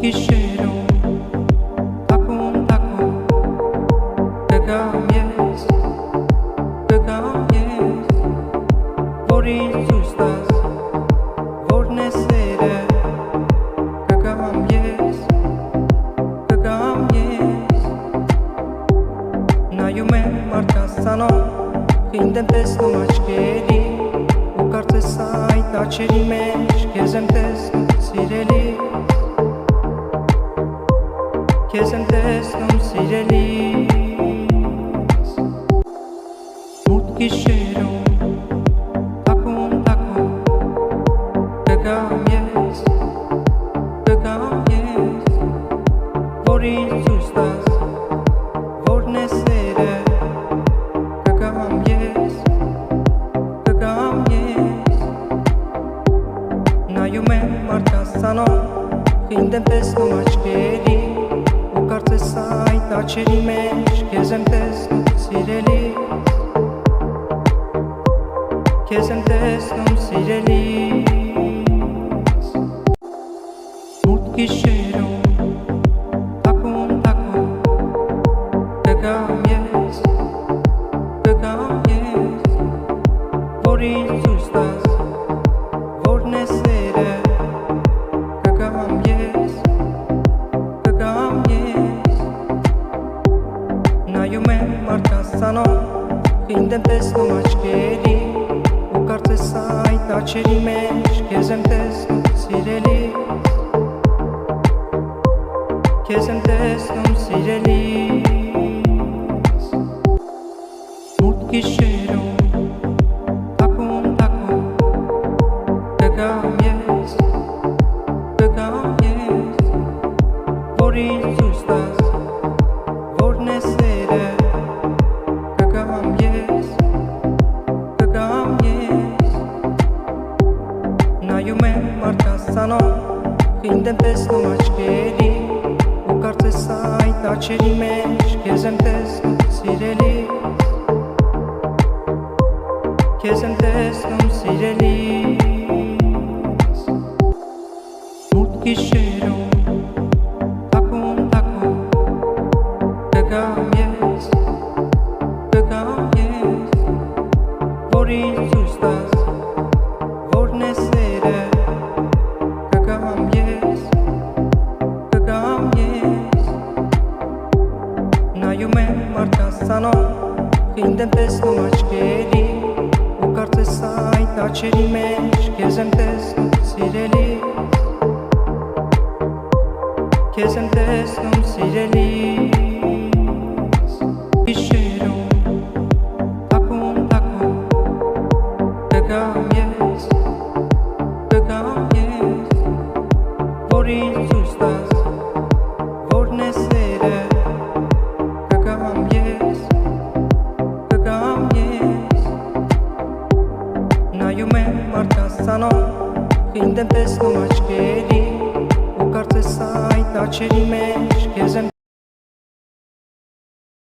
գիշերում տակում կգամ ես որ ինձ ցույց տաս որն է սերը կգամ ես նայում եմ մարդկանց ցանոթ ինձ եմ տեսնում աչքերի ու կարծես այդ աչքերի մեջ քեզ եմ տեսնում սիրելի քեզ եմ տեսնում սիրելիս մութ գիշերում տակում կգամ ես որ ինձ ցույց տաս որն է սերը կգամ ես նայում եմ մարդկանց ցանոթ ինձ եմ տեսնում աչքերի ու կարծես այդ աչքերի մեջ քեզ եմ տեսնում սիրելի քեզ եմ տեսնում սիրելիս մութ գիշերում տակում կգամ ես որ ինձ ցույց տաս որն է սերը կգամ ես նայում եմ մարդկանց ցանոթ ինձ եմ տեսնում աչքերի ու կարծես այդ աչքերի մեջ քեզ եմ տեսնում սիրելի քեզ եմ տեսնում սիրելիս մութ գիշերում տակում կգամ ես որ ինձ ցույց տաս որն է սերը կգամ ես նայում եմ մարդկանց ցանոթ ինձ եմ տեսնում աչքերի ու կարծես այդ աչքերի մեջ քեզ եմ տեսնում սիրելի քեզ եմ տեսնում սիրելիս մութ գիշերում տակում կգամ ես որ ինձ ցույց տաս որն է սերը կգամ ես նայում եմ մարդկանց ցանոթ ինձ եմ տեսնում աչքերի ու կարծես այդ աչքերի մեջ քեզ եմ տեսնում սիրելի քեզ եմ տեսնում սիրելիս գիշերում տակում կգամ ես որ ինձ ցույց տաս որն է սերը կգամ ես նայում եմ մարդկանց ցանոթ ինձ եմ տեսնում աչքերի ու կարծես այդ աչքերի մեջ քեզ եմ